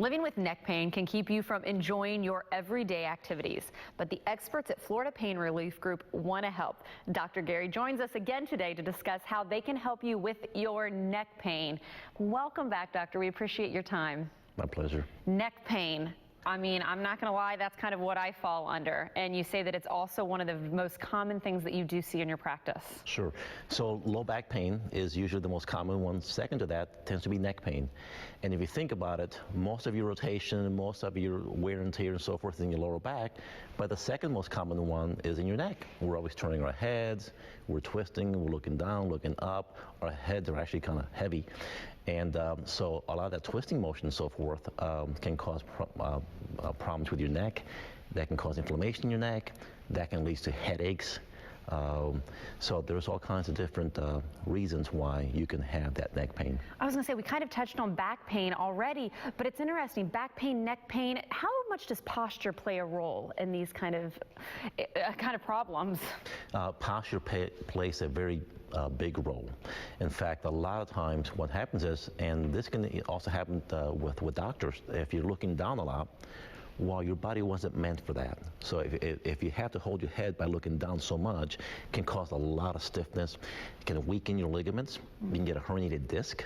Living with neck pain can keep you from enjoying your everyday activities, but the experts at Florida Pain Relief Group want to help. Dr. Gary joins us again today to discuss how they can help you with your neck pain. Welcome back, Doctor. We appreciate your time. My pleasure. Neck pain. I mean, I'm not going to lie, that's kind of what I fall under. And you say that it's also one of the most common things that you do see in your practice. Sure. So low back pain is usually the most common one. Second to that tends to be neck pain. And if you think about it, most of your rotation, most of your wear and tear and so forth is in your lower back. But the second most common one is in your neck. We're always turning our heads, we're twisting, we're looking down, looking up. Our heads are actually kind of heavy. And so a lot of that twisting motion and so forth can cause problems with your neck. That can cause inflammation in your neck. That can lead to headaches. So there's all kinds of different reasons why you can have that neck pain. I was going to say, we kind of touched on back pain already, but it's interesting. Back pain, neck pain, how much does posture play a role in these kind of problems? Posture plays a very big role. In fact, a lot of times what happens is, and this can also happen with doctors, if you're looking down a lot, well, your body wasn't meant for that. So if you have to hold your head by looking down so much, it can cause a lot of stiffness. It can weaken your ligaments. You can get a herniated disc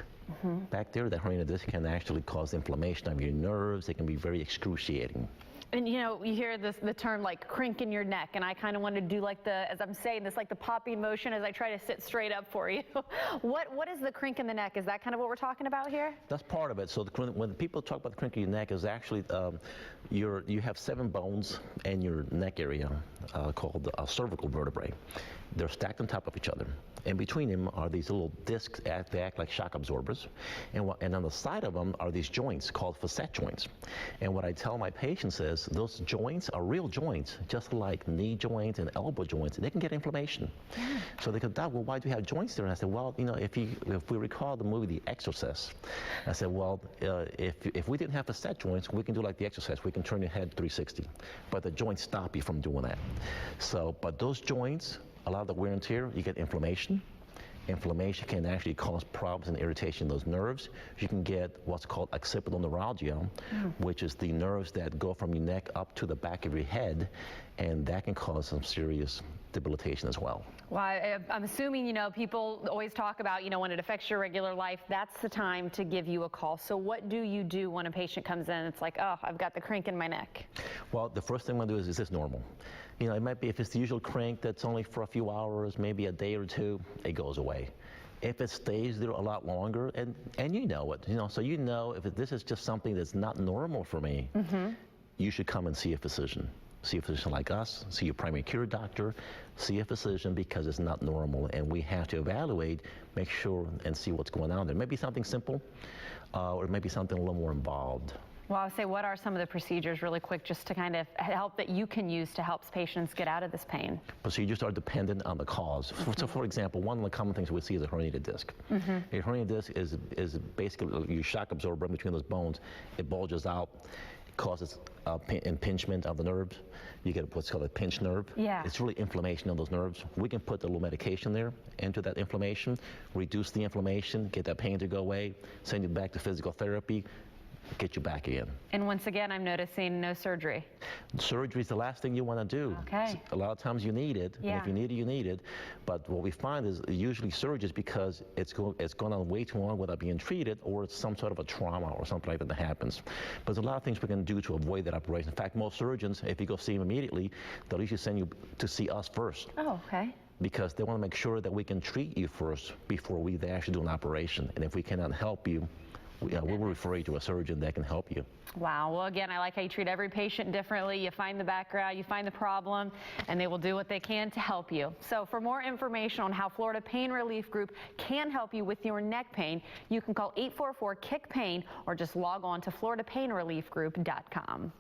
back there. That herniated disc can actually cause inflammation of your nerves. It can be very excruciating. And you know, you hear the term like crink in your neck, and I kind of want to do like as I'm saying this, like the popping motion as I try to sit straight up for you. What is the crink in the neck? Is that kind of what we're talking about here? That's part of it. So when people talk about the crink in your neck, is actually you have 7 bones in your neck area called cervical vertebrae. They're stacked on top of each other. In between them are these little discs that act like shock absorbers. And on the side of them are these joints called facet joints. And what I tell my patients is those joints are real joints, just like knee joints and elbow joints. They can get inflammation. So they go, Doc, well, why do you have joints there? And I said, well, you know, if we recall the movie The Exorcist, I said, well, if we didn't have facet joints, we can do like The Exorcist. We can turn your head 360. But the joints stop you from doing that. So, but those joints, a lot of the wear and tear, you get inflammation. Inflammation can actually cause problems and irritation in those nerves. You can get what's called occipital neuralgia, which is the nerves that go from your neck up to the back of your head, and that can cause some serious debilitation as well. Well, I'm assuming, you know, people always talk about, you know, when it affects your regular life, that's the time to give you a call. So what do you do when a patient comes in and it's like, oh, I've got the crink in my neck? Well, the first thing I'm going to do is this normal? You know, it might be, if it's the usual crink that's only for a few hours, maybe a day or two, it goes away. If it stays there a lot longer, and you know it, you know, so you know if this is just something that's not normal for me, you should come and see a physician. See a physician like us, see your primary care doctor, see a physician, because it's not normal, and we have to evaluate, make sure, and see what's going on there. Maybe something simple, or maybe something a little more involved. Well, I would say, what are some of the procedures, really quick, just to kind of help, that you can use to help patients get out of this pain? Procedures are dependent on the cause. So, for example, one of the common things we see is a herniated disc. A herniated disc is basically your shock absorber between those bones. It bulges out, causes impingement of the nerves. You get what's called a pinched nerve. Yeah. It's really inflammation of those nerves. We can put a little medication there into that inflammation, reduce the inflammation, get that pain to go away, send you back to physical therapy, get you back again. And once again, I'm noticing no surgery. Surgery is the last thing you want to do. Okay. A lot of times you need it, and if you need it, you need it. But what we find is usually surgery is because it's gone on way too long without being treated, or it's some sort of a trauma or something like that happens. But there's a lot of things we can do to avoid that operation. In fact, most surgeons, if you go see them immediately, they'll usually send you to see us first. Oh, okay. Because they want to make sure that we can treat you first before they actually do an operation. And if we cannot help you, we will refer you to a surgeon that can help you. Wow. Well, again, I like how you treat every patient differently. You find the background, you find the problem, and they will do what they can to help you. So for more information on how Florida Pain Relief Group can help you with your neck pain, you can call 844-KICK-PAIN or just log on to floridapainreliefgroup.com.